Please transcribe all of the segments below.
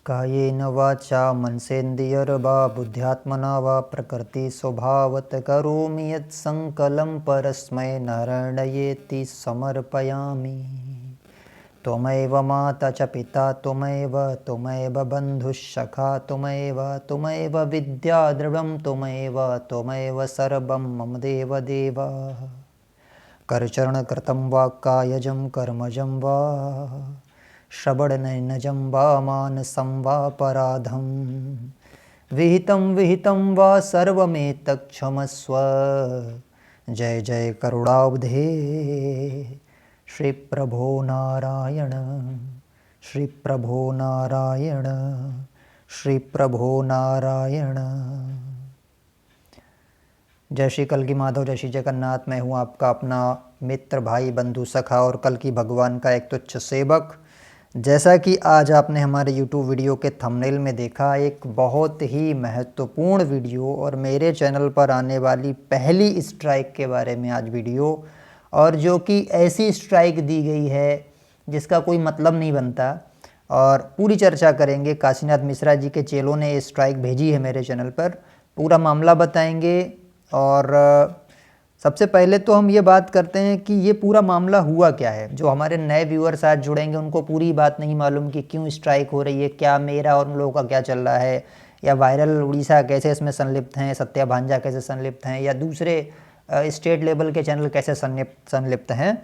कायेन वाचा मनसेन्द्रियर्वा बुद्ध्यात्मना वा प्रकृतिस्वभावतः करोमि यत् संकलं परस्मै नारायणेति समर्पयामि। त्वमेव माता च पिता त्वमेव बन्धुश्सखा त्वमेव विद्या द्रविणं त्वमेव सर्वं मम देवदेव। करचरणकृतं वा कायजं कर्मजं वा श्रवणनयनजं वा मानसं वापराधं विहितं वा सर्वमेतत् क्षमस्व। जय जय करुणाब्धे श्री प्रभो नारायण, श्री प्रभो नारायण, श्री प्रभो नारायण। जय श्री कल्कि माधव, जय श्री जगन्नाथ। मैं हूँ आपका अपना मित्र, भाई, बंधु, सखा और कल्कि भगवान का एक तुच्छ सेवक। जैसा कि आज आपने हमारे YouTube वीडियो के थंबनेल में देखा, एक बहुत ही महत्वपूर्ण वीडियो और मेरे चैनल पर आने वाली पहली स्ट्राइक के बारे में आज वीडियो, और जो कि ऐसी स्ट्राइक दी गई है जिसका कोई मतलब नहीं बनता, और पूरी चर्चा करेंगे। काशीनाथ मिश्रा जी के चेलों ने ये स्ट्राइक भेजी है मेरे चैनल पर, पूरा मामला बताएंगे। और सबसे पहले तो हम ये बात करते हैं कि ये पूरा मामला हुआ क्या है। जो हमारे नए व्यूअर्स आज जुड़ेंगे उनको पूरी बात नहीं मालूम कि क्यों स्ट्राइक हो रही है, क्या मेरा और उन लोगों का क्या चल रहा है, या वायरल उड़ीसा कैसे इसमें संलिप्त हैं, सत्या भांजा कैसे संलिप्त हैं, या दूसरे स्टेट लेवल के चैनल कैसे संलिप्त हैं।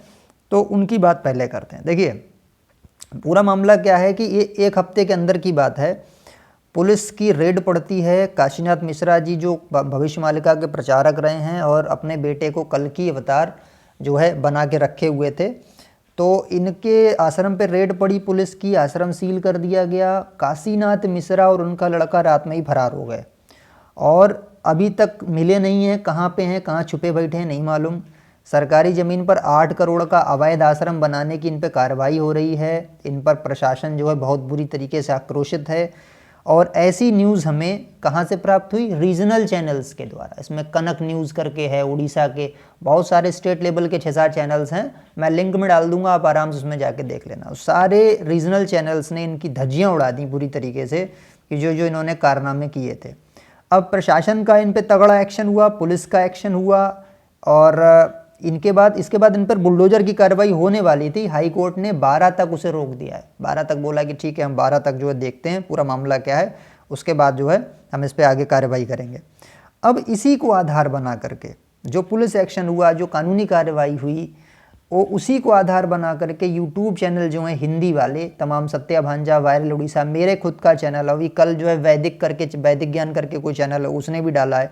तो उनकी बात पहले करते हैं। देखिए पूरा मामला क्या है कि ये एक हफ्ते के अंदर की बात है। पुलिस की रेड पड़ती है। काशीनाथ मिश्रा जी जो भविष्य मालिका के प्रचारक रहे हैं और अपने बेटे को कल्कि अवतार जो है बना के रखे हुए थे, तो इनके आश्रम पे रेड पड़ी पुलिस की, आश्रम सील कर दिया गया। काशीनाथ मिश्रा और उनका लड़का रात में ही फरार हो गए और अभी तक मिले नहीं हैं। कहाँ पे हैं, कहाँ छुपे बैठे हैं नहीं मालूम। सरकारी ज़मीन पर 8 करोड़ का अवैध आश्रम बनाने की इन पर कार्रवाई हो रही है। इन पर प्रशासन जो है बहुत बुरी तरीके से आक्रोशित है। और ऐसी न्यूज़ हमें कहाँ से प्राप्त हुई? रीजनल चैनल्स के द्वारा। इसमें कनक न्यूज़ करके है उड़ीसा के, बहुत सारे स्टेट लेवल के 6-7 चैनल्स हैं, मैं लिंक में डाल दूंगा, आप आराम से उसमें जाके देख लेना। सारे रीजनल चैनल्स ने इनकी धज्जियाँ उड़ा दी पूरी तरीके से कि जो जो इन्होंने कारनामे किए थे। अब प्रशासन का इन पर तगड़ा एक्शन हुआ, पुलिस का एक्शन हुआ, और इसके बाद इन पर बुलडोजर की कार्रवाई होने वाली थी। हाई कोर्ट ने 12 तक उसे रोक दिया है। 12 तक बोला कि ठीक है, हम 12 तक जो है देखते हैं पूरा मामला क्या है, उसके बाद जो है हम इस पर आगे कार्रवाई करेंगे। अब इसी को आधार बना करके जो पुलिस एक्शन हुआ, जो कानूनी कार्रवाई हुई, वो उसी को आधार बना करके यूट्यूब चैनल जो है हिंदी वाले तमाम, सत्या भांजा, वायरल उड़ीसा, मेरे खुद का चैनल, अभी कल जो है वैदिक ज्ञान करके कोई चैनल है उसने भी डाला है।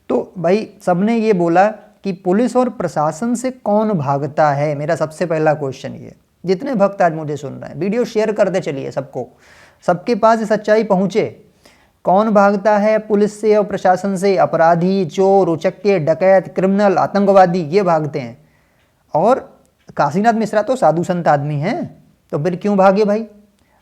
तो भाई सबने ये बोला कि पुलिस और प्रशासन से कौन भागता है। मेरा सबसे पहला क्वेश्चन ये, जितने भक्त आज मुझे सुन रहे हैं, वीडियो शेयर करते चलिए सबको, सबके पास ये सच्चाई पहुँचे। कौन भागता है पुलिस से और प्रशासन से? अपराधी, चोर, उचक्के, डकैत, क्रिमिनल, आतंकवादी, ये भागते हैं। और काशीनाथ मिश्रा तो साधु संत आदमी हैं, तो फिर क्यों भागे भाई?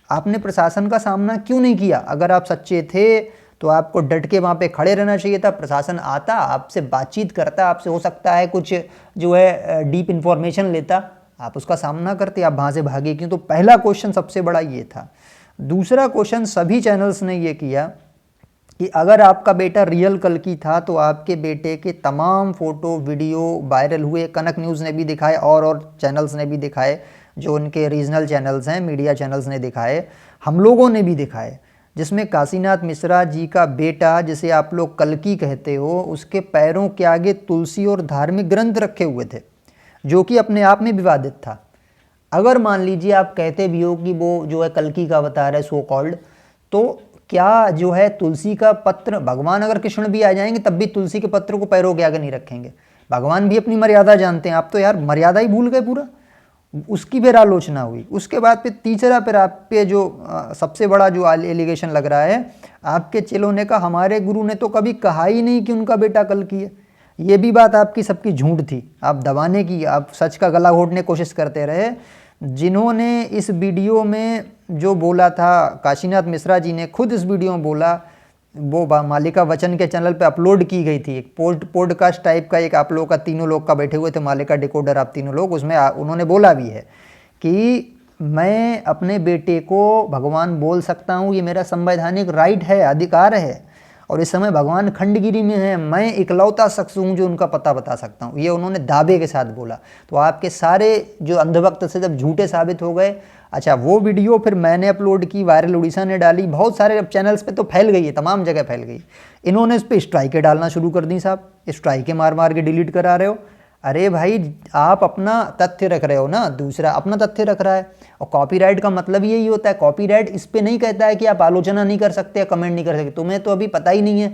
आपने प्रशासन का सामना क्यों नहीं किया? अगर आप सच्चे थे तो आपको डट के वहाँ पे खड़े रहना चाहिए था। प्रशासन आता, आपसे बातचीत करता, आपसे हो सकता है कुछ जो है डीप इन्फॉर्मेशन लेता, आप उसका सामना करते, आप वहाँ से भागे क्यों? तो पहला क्वेश्चन सबसे बड़ा ये था। दूसरा क्वेश्चन सभी चैनल्स ने ये किया कि अगर आपका बेटा रियल कल्कि था तो आपके बेटे के तमाम फ़ोटो वीडियो वायरल हुए। कनक न्यूज़ ने भी दिखाए और चैनल्स ने भी दिखाए, जो उनके रीजनल चैनल्स हैं, मीडिया चैनल्स ने दिखाए, हम लोगों ने भी दिखाए, जिसमें काशीनाथ मिश्रा जी का बेटा, जिसे आप लोग कल्कि कहते हो, उसके पैरों के आगे तुलसी और धार्मिक ग्रंथ रखे हुए थे, जो कि अपने आप में विवादित था। अगर मान लीजिए आप कहते भी हो कि वो जो है कल्कि का अवतार है सो कॉल्ड, तो क्या जो है तुलसी का पत्र, भगवान अगर कृष्ण भी आ जाएंगे तब भी तुलसी के पत्र को पैरों के आगे नहीं रखेंगे। भगवान भी अपनी मर्यादा जानते हैं। आप तो यार मर्यादा ही भूल गए पूरा। उसकी फिर आलोचना हुई। उसके बाद फिर तीसरा, फिर आप पे जो सबसे बड़ा जो एलिगेशन लग रहा है, आपके चेलों ने कहा हमारे गुरु ने तो कभी कहा ही नहीं कि उनका बेटा कल्कि है। ये भी बात आपकी सबकी झूठ थी, आप दबाने की, आप सच का गला घोटने की कोशिश करते रहे। जिन्होंने इस वीडियो में जो बोला था, काशीनाथ मिश्रा जी ने खुद इस वीडियो में बोला, वो मालिका वचन के चैनल पे अपलोड की गई थी। एक पॉडकास्ट टाइप का एक आप लोग का, तीनों लोग का बैठे हुए थे, मालिका डिकोडर आप तीनों लोग, उसमें उन्होंने बोला भी है कि मैं अपने बेटे को भगवान बोल सकता हूँ, ये मेरा संवैधानिक राइट है, अधिकार है। और इस समय भगवान खंडगिरी में है, मैं इकलौता शख्स हूँ जो उनका पता बता सकता हूँ, ये उन्होंने दावे के साथ बोला। तो आपके सारे जो अंधभक्त से जब झूठे साबित हो गए। अच्छा, वो वीडियो फिर मैंने अपलोड की, वायरल उड़ीसा ने डाली, बहुत सारे चैनल्स पे तो फैल गई है, तमाम जगह फैल गई। इन्होंने इस पर स्ट्राइकें डालना शुरू कर दी। साहब स्ट्राइकें मार मार के डिलीट करा रहे हो। अरे भाई, आप अपना तथ्य रख रहे हो ना, दूसरा अपना तथ्य रख रहा है। और कॉपीराइट का मतलब यही होता है। कॉपीराइट इस पे नहीं कहता है कि आप आलोचना नहीं कर सकते, कमेंट नहीं कर सकते। तुम्हें तो अभी पता ही नहीं है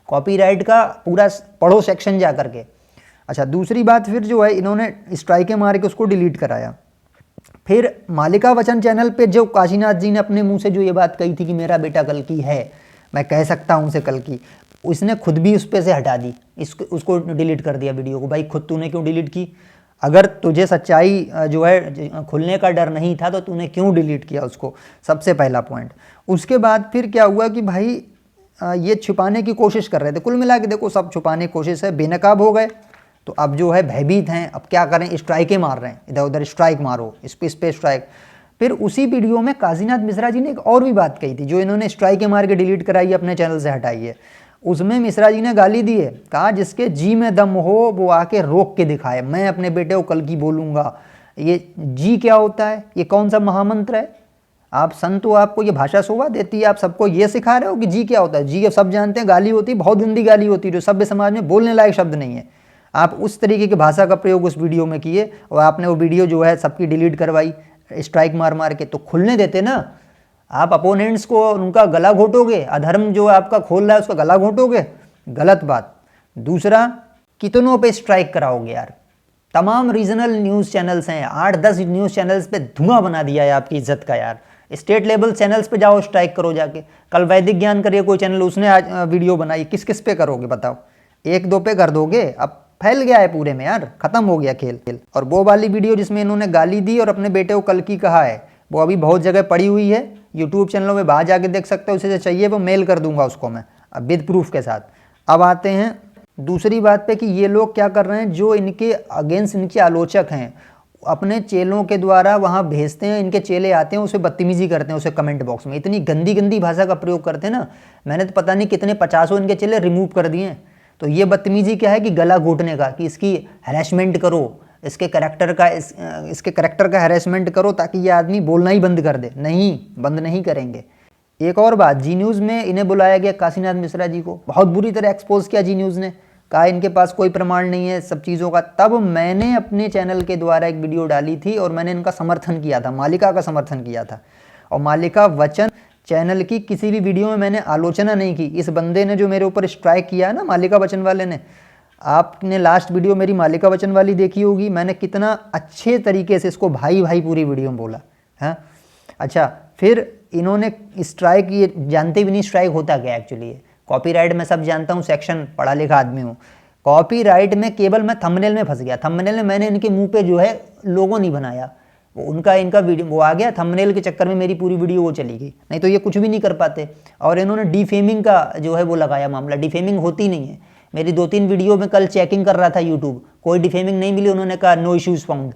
कॉपीराइट का, पूरा पढ़ो सेक्शन जा करके। अच्छा, दूसरी बात फिर जो है, इन्होंने स्ट्राइकें मार के उसको डिलीट कराया। फिर मालिका वचन चैनल पे जो काशीनाथ जी ने अपने मुंह से जो ये बात कही थी कि मेरा बेटा कल्कि है, मैं कह सकता हूँ उसे कल्कि, उसने खुद भी उस पे से हटा दी, उसको डिलीट कर दिया वीडियो को। भाई खुद तूने क्यों डिलीट की? अगर तुझे सच्चाई जो है खुलने का डर नहीं था तो तूने क्यों डिलीट किया उसको? सबसे पहला पॉइंट। उसके बाद फिर क्या हुआ कि भाई ये छुपाने की कोशिश कर रहे थे। कुल मिला के देखो, सब छुपाने की कोशिश है, बेनकाब हो गए। तो अब जो है भयभीत हैं, अब क्या करें, स्ट्राइकें मार रहे हैं, इधर उधर स्ट्राइक मारो, इस पे स्ट्राइक। फिर उसी वीडियो में काशीनाथ मिश्रा जी ने एक और भी बात कही थी, जो इन्होंने स्ट्राइकें मार के डिलीट कराई, अपने चैनल से हटाई है। उसमें मिश्रा जी ने गाली दी है, कहा जिसके जी में दम हो वो आके रोक के दिखाए, मैं अपने बेटे को कल्कि बोलूँगा। ये जी क्या होता है? ये कौन सा महामंत्र है? आप संत हो, आपको ये भाषा शोभा देती है? आप सबको ये सिखा रहे हो कि जी क्या होता है? जी अब सब जानते हैं, गाली होती है, बहुत गंदी गाली होती है, जो सभ्य समाज में बोलने लायक शब्द नहीं है। आप उस तरीके की भाषा का प्रयोग उस वीडियो में किए और आपने वो वीडियो जो है सबकी डिलीट करवाई स्ट्राइक मार मार के। तो खुलने देते ना, आप अपोनेंट्स को उनका गला घोटोगे, अधर्म जो आपका खोल रहा है उसका गला घोटोगे, गलत बात। दूसरा, कितनों पे स्ट्राइक कराओगे यार? तमाम रीजनल न्यूज़ चैनल्स हैं, 8-10 न्यूज़ चैनल्स पे धुआं बना दिया है आपकी इज्जत का यार। स्टेट लेवल चैनल्स पे जाओ, स्ट्राइक करो जाके। कल वैदिक ज्ञान करिए कोई चैनल, उसने आज वीडियो बनाई, किस किस पे करोगे बताओ? 1-2 पे कर दोगे? अब फैल गया है पूरे में यार, खत्म हो गया खेल। और वो वाली वीडियो जिसमें इन्होंने गाली दी और अपने बेटे को कल्कि कहा है, वो अभी बहुत जगह पड़ी हुई है, यूट्यूब चैनलों में बाहर जाके देख सकते हो। उसे चाहिए वो मेल कर दूंगा उसको मैं विद प्रूफ के साथ। अब आते हैं दूसरी बात पे कि ये लोग क्या कर रहे हैं, जो इनके अगेंस्ट इनके आलोचक हैं, अपने चेलों के द्वारा वहाँ भेजते हैं, इनके चेले आते हैं, उसे बदतमीजी करते हैं, उसे कमेंट बॉक्स में इतनी गंदी गंदी भाषा का प्रयोग करते हैं ना। मैंने तो पता नहीं कितने 50 इनके चेले रिमूव कर दिए। तो ये बदतमीजी क्या है कि गला घोटने का, कि इसकी हैरेसमेंट करो, इसके करेक्टर का हैरेसमेंट करो ताकि ये आदमी बोलना ही बंद कर दे। नहीं, बंद नहीं करेंगे। एक और बात, जी न्यूज़ में इन्हें बुलाया गया, काशीनाथ मिश्रा जी को बहुत बुरी तरह एक्सपोज किया जी न्यूज़ ने, कहा इनके पास कोई प्रमाण नहीं है सब चीज़ों का। तब मैंने अपने चैनल के द्वारा एक वीडियो डाली थी और मैंने इनका समर्थन किया था, मालिका का समर्थन किया था। और मालिका वचन चैनल की किसी भी वीडियो में मैंने आलोचना नहीं की। इस बंदे ने जो मेरे ऊपर स्ट्राइक किया है ना, मालिका वचन वाले ने, आपने लास्ट वीडियो मेरी मालिका वचन वाली देखी होगी, मैंने कितना अच्छे तरीके से इसको भाई भाई पूरी वीडियो में बोला है। अच्छा, फिर इन्होंने स्ट्राइक, ये जानते भी नहीं स्ट्राइक होता क्या एक्चुअली। कॉपीराइट में सब जानता हूँ, सेक्शन पढ़ा लिखा आदमी हूँ। कॉपीराइट में केवल मैं थंबनेल में फंस गया। थंबनेल में मैंने इनके मुंह पे जो है लोगो नहीं बनाया, इनका वीडियो वो आ गया, थंबनेल के चक्कर में मेरी पूरी वीडियो वो चली गई, नहीं तो ये कुछ भी नहीं कर पाते। और इन्होंने डिफेमिंग का जो है वो लगाया मामला, डिफेमिंग होती नहीं है। मेरी 2-3 वीडियो में कल चेकिंग कर रहा था यूट्यूब, कोई डिफेमिंग नहीं मिली, उन्होंने कहा नो इश्यूज फाउंड।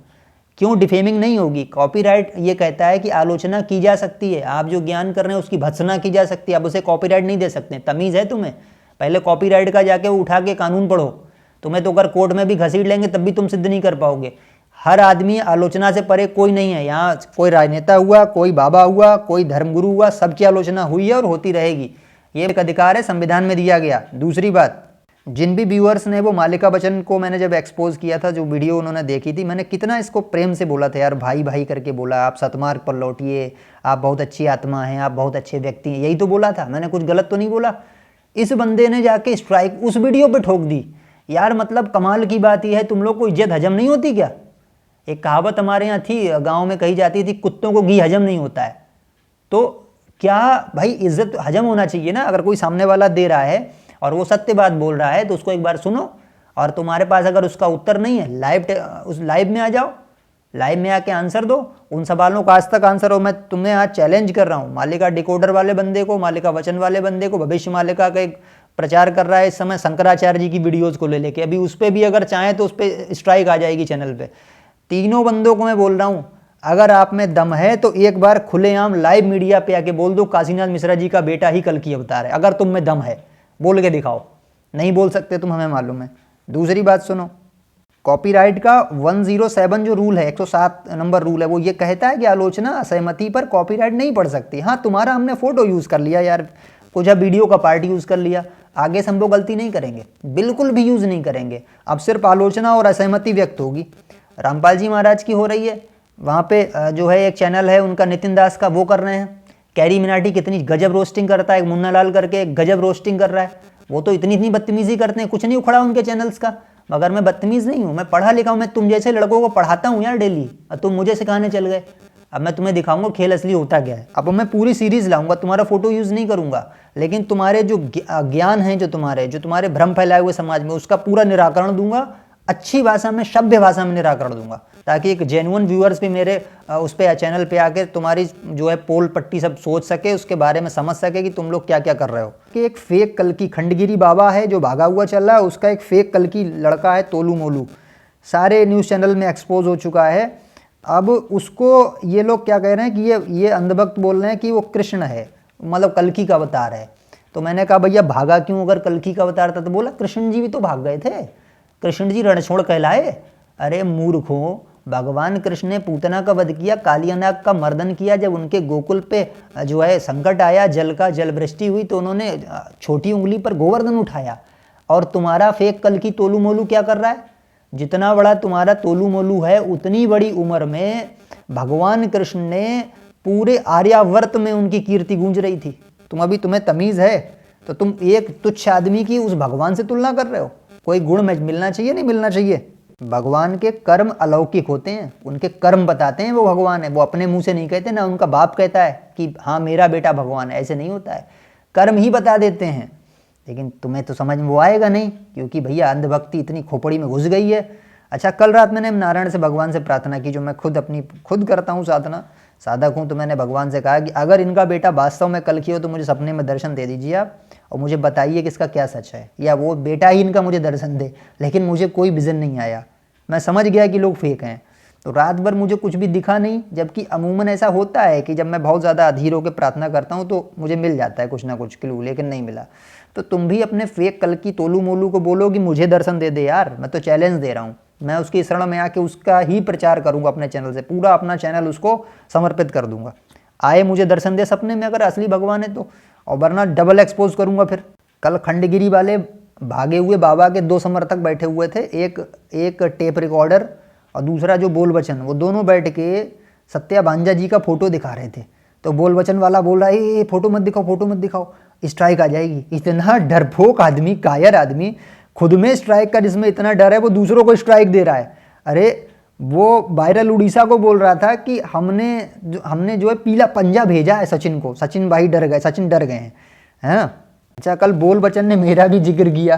क्यों डिफेमिंग नहीं होगी? कॉपीराइट ये कहता है कि आलोचना की जा सकती है, आप जो ज्ञान कर रहे हैं उसकी भत्सना की जा सकती है, आप उसे कॉपीराइट नहीं दे सकते। तमीज़ है तुम्हें? पहले कॉपीराइट का जाके उठा के कानून पढ़ो। तुम्हें तो अगर कोर्ट में भी घसीट लेंगे तब भी तुम सिद्ध नहीं कर पाओगे। हर आदमी, आलोचना से परे कोई नहीं है यहाँ। कोई राजनेता हुआ, कोई बाबा हुआ, कोई धर्मगुरु हुआ, सबकी आलोचना हुई है और होती रहेगी। ये एक अधिकार है, संविधान में दिया गया। दूसरी बात, जिन भी व्यूअर्स ने वो मालिका वचन को मैंने जब एक्सपोज किया था, जो वीडियो उन्होंने देखी थी, मैंने कितना इसको प्रेम से बोला था यार, भाई भाई करके बोला, आप सतमार्ग पर लौटिए, आप बहुत अच्छी आत्मा हैं, आप बहुत अच्छे व्यक्ति हैं, यही तो बोला था मैंने, कुछ गलत तो नहीं बोला। इस बंदे ने जाके स्ट्राइक उस वीडियो पे ठोक दी यार। मतलब कमाल की बात यह है, तुम लोग को इज्जत हजम नहीं होती क्या? एक कहावत हमारे यहाँ थी, गाँव में कही जाती थी, कुत्तों को घी हजम नहीं होता है। तो क्या भाई, इज्जत हजम होना चाहिए ना। अगर कोई सामने वाला दे रहा है और वो सत्य बात बोल रहा है तो उसको एक बार सुनो, और तुम्हारे पास अगर उसका उत्तर नहीं है, उस लाइव में आ जाओ, लाइव में आके आंसर दो उन सवालों का आज तक आंसर हो। मैं तुम्हें आज चैलेंज कर रहा हूँ, मालिका डिकोडर वाले बंदे को, मालिका वचन वाले बंदे को, भविष्य मालिका का एक प्रचार कर रहा है इस समय शंकराचार्य जी की वीडियोज़ को ले लेके, अभी उस पर भी अगर चाहें तो उस पर स्ट्राइक आ जाएगी चैनल पर। तीनों बंदों को मैं बोल रहा हूँ, अगर आप में दम है तो एक बार खुलेआम लाइव मीडिया पे आके बोल दो काशीनाथ मिश्रा जी का बेटा ही कल्कि अवतार है। अगर तुम में दम है बोल के दिखाओ। नहीं बोल सकते तुम, हमें मालूम है। दूसरी बात सुनो, कॉपीराइट का 107 जो रूल है, 107 नंबर रूल है, वो ये कहता है कि आलोचना असहमति पर कॉपीराइट नहीं पड़ सकती। हाँ, तुम्हारा हमने फोटो यूज़ कर लिया यार, कुछ वीडियो का पार्ट यूज़ कर लिया, आगे से हम वो गलती नहीं करेंगे, बिल्कुल भी यूज़ नहीं करेंगे। अब सिर्फ आलोचना और असहमति व्यक्त होगी। रामपाल जी महाराज की हो रही है, वहाँ पे जो है एक चैनल है उनका, नितिन दास का, वो कर रहे हैं। कैरी मिनाटी कितनी गजब रोस्टिंग करता है, मुन्ना लाल करके गजब रोस्टिंग कर रहा है। वो तो इतनी बदतमीजी करते हैं, कुछ नहीं उखड़ा उनके चैनल्स का। मगर मैं बदतमीज़ नहीं हूँ, मैं पढ़ा लिखा हूँ, मैं तुम जैसे लड़कों को पढ़ाता हूँ यार डेली, और तुम मुझे सिखाने चल गए। अब मैं तुम्हें दिखाऊंगा खेल असली होता क्या है। अब मैं पूरी सीरीज़ लाऊंगा, तुम्हारा फोटो यूज़ नहीं करूंगा, लेकिन तुम्हारे जो ज्ञान है, जो तुम्हारे भ्रम फैलाए हुए समाज में, उसका पूरा निराकरण दूंगा, अच्छी भाषा में, सभ्य भाषा में निराकरण दूंगा, ताकि एक जेन्युइन व्यूअर्स भी मेरे उस पे चैनल पे आके तुम्हारी जो है पोल पट्टी सब सोच सके, उसके बारे में समझ सके कि तुम लोग क्या क्या कर रहे हो। कि एक फेक कल्कि खंडगिरी बाबा है जो भागा हुआ चल रहा है, उसका एक फेक कल्कि लड़का है तोलू मोलू, सारे न्यूज़ चैनल में एक्सपोज हो चुका है। अब उसको ये लोग क्या कह रहे हैं कि ये अंधभक्त बोल रहे हैं कि वो कृष्ण है, मतलब कल्कि का अवतार है। तो मैंने कहा भैया भागा क्यों अगर कल्कि का अवतार था? तो बोला कृष्ण जी भी तो भाग गए थे, कृष्ण जी रणछोड़ कहलाए। अरे मूर्खों, भगवान कृष्ण ने पूतना का वध किया, कालियानाग का मर्दन किया। जब उनके गोकुल पे जो है संकट आया, जल वृष्टि हुई, तो उन्होंने छोटी उंगली पर गोवर्धन उठाया। और तुम्हारा फेक कल्कि तोलू मोलू क्या कर रहा है? जितना बड़ा तुम्हारा तोलू मोलू है, उतनी बड़ी उम्र में भगवान कृष्ण ने पूरे आर्यावर्त में उनकी कीर्ति गूंज रही थी। तुम्हें तमीज़ है तो तुम एक तुच्छ आदमी की उस भगवान से तुलना कर रहे हो। कोई गुण में मिलना चाहिए, नहीं मिलना चाहिए। भगवान के कर्म अलौकिक होते हैं, उनके कर्म बताते हैं वो भगवान है। वो अपने मुंह से नहीं कहते, ना उनका बाप कहता है कि हाँ मेरा बेटा भगवान है, ऐसे नहीं होता है, कर्म ही बता देते हैं। लेकिन तुम्हें तो समझ में वो आएगा नहीं, क्योंकि भैया अंधभक्ति इतनी खोपड़ी में घुस गई है। अच्छा, कल रात मैंने नारायण से भगवान से प्रार्थना की, जो मैं खुद करता हूँ, साधना साधक हूँ। तो मैंने भगवान से कहा कि अगर इनका बेटा वास्तव में कल्कि हो तो मुझे सपने में दर्शन दे दीजिए आप, और मुझे बताइए कि इसका क्या सच है, या वो बेटा ही इनका मुझे दर्शन दे। लेकिन मुझे कोई विजन नहीं आया, मैं समझ गया कि लोग फेक हैं। तो रात भर मुझे कुछ भी दिखा नहीं, जबकि अमूमन ऐसा होता है कि जब मैं बहुत ज़्यादा अधीर होकर प्रार्थना करता हूँ तो मुझे मिल जाता है कुछ ना कुछ क्लू, लेकिन नहीं मिला। तो तुम भी अपने फेक कल्कि तोलू मोलू को बोलो कि मुझे दर्शन दे दे यार, मैं तो चैलेंज दे रहा हूँ। मैं उसकी शरण में आके उसका ही प्रचार करूँगा अपने चैनल से, पूरा अपना चैनल उसको समर्पित कर दूंगा। आए मुझे दर्शन दे सपने में अगर असली भगवान है तो, और वरना डबल एक्सपोज करूँगा फिर। कल खंडगिरी वाले भागे हुए बाबा के 2 समर्थक बैठे हुए थे, एक टेप रिकॉर्डर और दूसरा जो बोल बचन, वो दोनों बैठ के सत्या भांजा जी का फोटो दिखा रहे थे। तो बोल बचन वाला बोल रहा है ये फोटो मत दिखाओ, फोटो मत दिखाओ, स्ट्राइक आ जाएगी। इतना डरपोक आदमी, कायर आदमी, खुद में स्ट्राइक का जिसमें इतना डर है, वो दूसरों को स्ट्राइक दे रहा है। अरे वो वायरल उड़ीसा को बोल रहा था कि हमने जो है पीला पंजा भेजा है सचिन को, सचिन भाई डर गए, सचिन डर गए हैं। अच्छा, कल बोल बचन ने मेरा भी जिक्र किया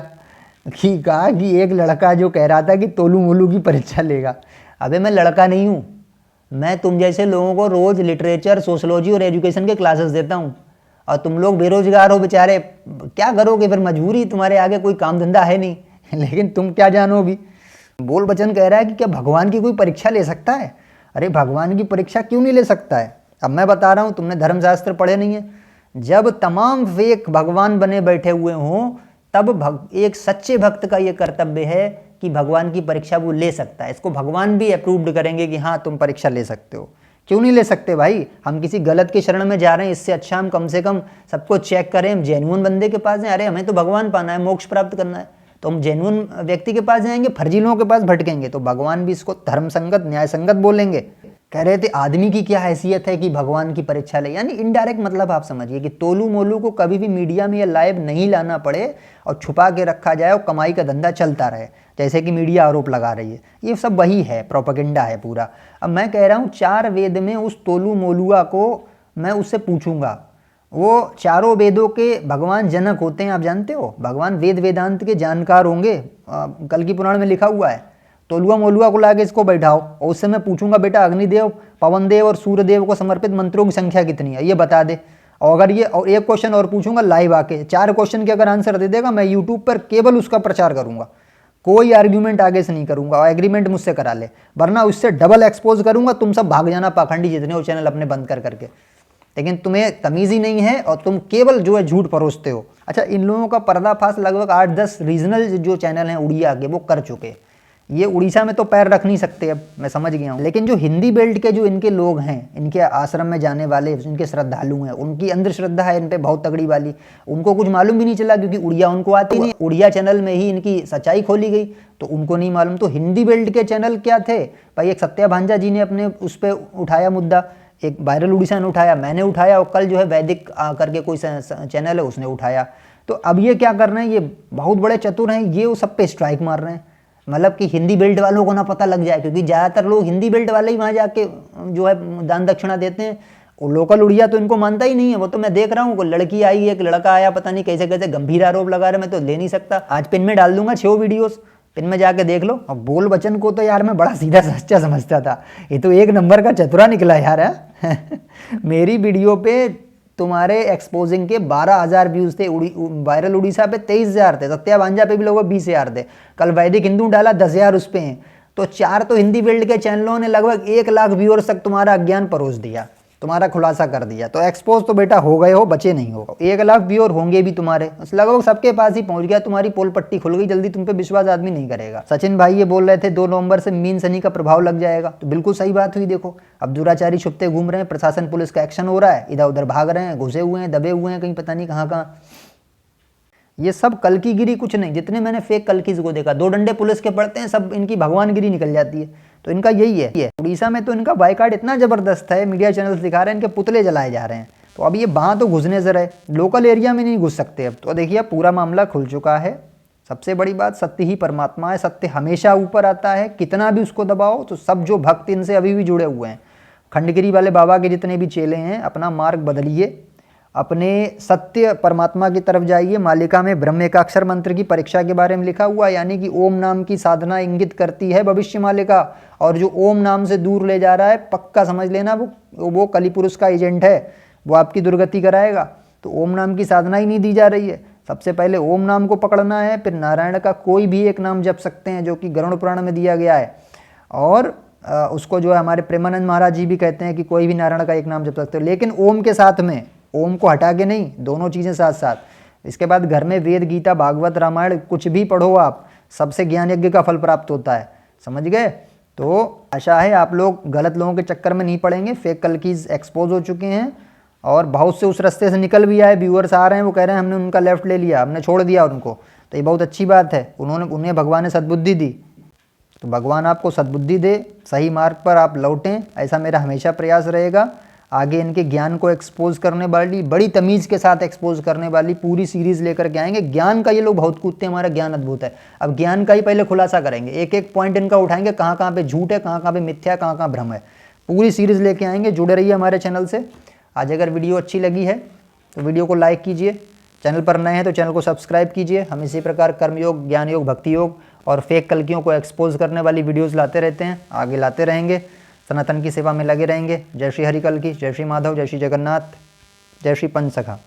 कि कहा कि एक लड़का जो कह रहा था कि तोलू मोलू की परीक्षा लेगा। अबे मैं लड़का नहीं हूँ, मैं तुम जैसे लोगों को रोज़ लिटरेचर, सोशलॉजी और एजुकेशन के क्लासेस देता हूँ, और तुम लोग बेरोजगार हो बेचारे, क्या करोगे फिर? मजबूरी, तुम्हारे आगे कोई काम धंधा है नहीं। लेकिन तुम क्या जानो भी। बोल बचन कह रहा है कि क्या भगवान की कोई परीक्षा ले सकता है? अरे भगवान की परीक्षा क्यों नहीं ले सकता है? अब मैं बता रहा हूँ, तुमने धर्मशास्त्र पढ़े नहीं है। जब तमाम फेक भगवान बने बैठे हुए हों, तब एक सच्चे भक्त का ये कर्तव्य है कि भगवान की परीक्षा वो ले सकता है। इसको भगवान भी अप्रूव्ड करेंगे कि हाँ तुम परीक्षा ले सकते हो। क्यों नहीं ले सकते भाई? हम किसी गलत की शरण में जा रहे हैं, इससे अच्छा हम कम से कम सबको चेक करें, हम जेन्युइन बंदे के पास हैं। अरे हमें तो भगवान पाना है, मोक्ष प्राप्त करना है, तो हम जेन्युइन व्यक्ति के पास जाएंगे, फर्जी लोगों के पास भटकेंगे तो भगवान भी इसको धर्म संगत, न्याय संगत बोलेंगे। कह रहे थे आदमी की क्या हैसियत है कि भगवान की परीक्षा ले, यानी इनडायरेक्ट मतलब आप समझिए कि तोलू मोलू को कभी भी मीडिया में या लाइव नहीं लाना पड़े और छुपा के रखा जाए और कमाई का धंधा चलता रहे, जैसे कि मीडिया आरोप लगा रही है। ये सब वही है, प्रोपेगेंडा है पूरा। अब मैं कह रहा हूँ 4 वेद में उस तोलू मोलुआ को मैं उससे पूछूंगा, वो चारों वेदों के भगवान जनक होते हैं, आप जानते हो, भगवान वेद वेदांत के जानकार होंगे। कल्कि पुराण में लिखा हुआ है। तोलुआ मोलुआ को लाके इसको बैठाओ और उससे मैं पूछूंगा बेटा अग्निदेव, पवन देव और सूर्यदेव को समर्पित मंत्रों की संख्या कितनी है, ये बता दे। और अगर ये और एक क्वेश्चन और पूछूंगा लाइव आके, 4 क्वेश्चन के अगर आंसर दे देगा, मैं यूट्यूब पर केवल उसका प्रचार करूंगा, कोई आर्ग्यूमेंट आगे से नहीं करूंगा, और एग्रीमेंट मुझसे करा ले, वरना उससे डबल एक्सपोज करूंगा, तुम सब भाग जाना पाखंडी जितने हो चैनल अपने बंद कर करके। लेकिन तुम्हें तमीज़ ही नहीं है और तुम केवल जो है झूठ परोसते हो। अच्छा, इन लोगों का पर्दाफाश लगभग 8-10 रीजनल जो चैनल हैं उड़िया के वो कर चुके। ये उड़ीसा में तो पैर रख नहीं सकते, अब मैं समझ गया हूँ। लेकिन जो हिंदी बेल्ट के जो इनके लोग हैं, इनके आश्रम में जाने वाले इनके श्रद्धालु हैं, उनकी अंधश्रद्धा है इन पे बहुत तगड़ी वाली। उनको कुछ मालूम भी नहीं चला क्योंकि उड़िया उनको आती नहीं, उड़िया चैनल में ही इनकी सच्चाई खोली गई, तो उनको नहीं मालूम। तो हिंदी बेल्ट के चैनल क्या थे भाई? एक सत्या भांजा जी ने अपने उस पर उठाया मुद्दा, एक वायरल उड़ीसा ने उठाया, मैंने उठाया, और कल जो है वैदिक करके कोई चैनल है उसने उठाया। तो अब ये क्या कर रहे हैं, ये बहुत बड़े चतुर हैं, ये वो सब पे स्ट्राइक मार रहे हैं, मतलब कि हिंदी बेल्ट वालों को ना पता लग जाए, क्योंकि ज़्यादातर लोग हिंदी बेल्ट वाले ही वहाँ जाके जो है दान दक्षिणा देते हैं। और लोकल उड़िया तो इनको मानता ही नहीं है। वो तो मैं देख रहा हूँ, कोई लड़की आई, एक लड़का आया, पता नहीं कैसे कैसे गंभीर आरोप लगा रहे, मैं तो ले नहीं सकता। आज पिन में डाल दूंगा 6 वीडियोस, पिन में जाके देख लो। और बोल बचन को तो यार मैं बड़ा सीधा सच्चा समझता था, ये तो एक नंबर का चतुरा निकला यार है। मेरी वीडियो पे तुम्हारे एक्सपोजिंग के 12,000 व्यूज़ थे, वायरल उड़ीसा पे 23,000 थे, सत्या भांजा पे भी लोगों 20,000 थे, कल वैदिक हिंदू डाला 10,000 उस पे हैं। तो 4 तो हिंदी बेल्ट के चैनलों ने लगभग 1 लाख व्यूअर्स तक तुम्हारा अज्ञान परोस दिया, तुम्हारा खुलासा कर दिया। तो एक्सपोज तो बेटा हो गए हो, बचे नहीं हो। 1 लाख व्यूअर होंगे भी तुम्हारे, लगभग सबके पास ही पहुंच गया, तुम्हारी पोल पट्टी खुल गई, जल्दी तुम पे विश्वास आदमी नहीं करेगा। सचिन भाई ये बोल रहे थे 2 नवंबर से मीन शनि का प्रभाव लग जाएगा, तो बिल्कुल सही बात हुई। देखो अब दुराचारी छुपते घूम रहे हैं, प्रशासन पुलिस का एक्शन हो रहा है, इधर उधर भाग रहे हैं, घुसे हुए हैं, दबे हुए हैं कहीं पता नहीं कहाँ कहाँ। ये सब कल्कीगिरी कुछ नहीं, जितने मैंने फेक कल्कीज को देखा, 2 डंडे पुलिस के पड़ते हैं, सब इनकी भगवानगिरी निकल जाती है। तो इनका यही है। उड़ीसा में तो इनका बाइकाट इतना ज़बरदस्त है, मीडिया चैनल्स दिखा रहे हैं इनके पुतले जलाए जा रहे हैं। तो अब ये वहाँ तो घुसने से रहे, लोकल एरिया में नहीं घुस सकते अब। तो देखिए पूरा मामला खुल चुका है। सबसे बड़ी बात, सत्य ही परमात्मा है, सत्य हमेशा ऊपर आता है, कितना भी उसको दबाओ। तो सब जो भक्त इनसे अभी भी जुड़े हुए हैं, खंडगिरी वाले बाबा के जितने भी चेले हैं, अपना मार्ग बदलिए, अपने सत्य परमात्मा की तरफ जाइए। मालिका में ब्रह्म एकाक्षर मंत्र की परीक्षा के बारे में लिखा हुआ, यानी कि ओम नाम की साधना इंगित करती है भविष्य मालिका, और जो ओम नाम से दूर ले जा रहा है, पक्का समझ लेना वो कलिपुरुष का एजेंट है, वो आपकी दुर्गति कराएगा। तो ओम नाम की साधना ही नहीं दी जा रही है। सबसे पहले ओम नाम को पकड़ना है, फिर नारायण का कोई भी एक नाम जप सकते हैं जो कि गरुड़ पुराण में दिया गया है, और उसको जो है हमारे प्रेमानंद महाराज जी भी कहते हैं कि कोई भी नारायण का एक नाम जप सकते हो, लेकिन ओम के साथ में, ओम को हटा के नहीं, दोनों चीज़ें साथ साथ। इसके बाद घर में वेद, गीता, भागवत, रामायण कुछ भी पढ़ो आप, सबसे ज्ञान यज्ञ का फल प्राप्त होता है। समझ गए? तो आशा है आप लोग गलत लोगों के चक्कर में नहीं पड़ेंगे। फेक कल्कीज एक्सपोज हो चुके हैं और बहुत से उस रास्ते से निकल भी आए। व्यूअर्स आ रहे हैं, वो कह रहे हैं हमने उनका लेफ्ट ले लिया, हमने छोड़ दिया उनको। तो ये बहुत अच्छी बात है, उन्हें भगवान ने सद्बुद्धि दी। तो भगवान आपको सद्बुद्धि दे, सही मार्ग पर आप लौटें, ऐसा मेरा हमेशा प्रयास रहेगा। आगे इनके ज्ञान को एक्सपोज करने वाली, बड़ी तमीज़ के साथ एक्सपोज करने वाली पूरी सीरीज़ लेकर के आएंगे। ज्ञान का ये लोग बहुत कूदते हैं, हमारा ज्ञान अद्भुत है। अब ज्ञान का ही पहले खुलासा करेंगे, एक एक पॉइंट इनका उठाएंगे, कहाँ कहाँ पे झूठ है, कहाँ कहाँ पे मिथ्या है, कहाँ कहाँ भ्रम है। पूरी सीरीज़ लेके आएंगे, जुड़े रहिए हमारे चैनल से। आज अगर वीडियो अच्छी लगी है तो वीडियो को लाइक कीजिए, चैनल पर नए हैं तो चैनल को सब्सक्राइब कीजिए। हम इसी प्रकार कर्मयोग, ज्ञान योग, भक्ति योग और फेक कल्कियों को एक्सपोज करने वाली वीडियोज़ लाते रहते हैं, आगे लाते रहेंगे। सनातन की सेवा में लगे रहेंगे। जय श्री हरि कल्की, जय श्री माधव, जय श्री जगन्नाथ, जय श्री पंचसखा।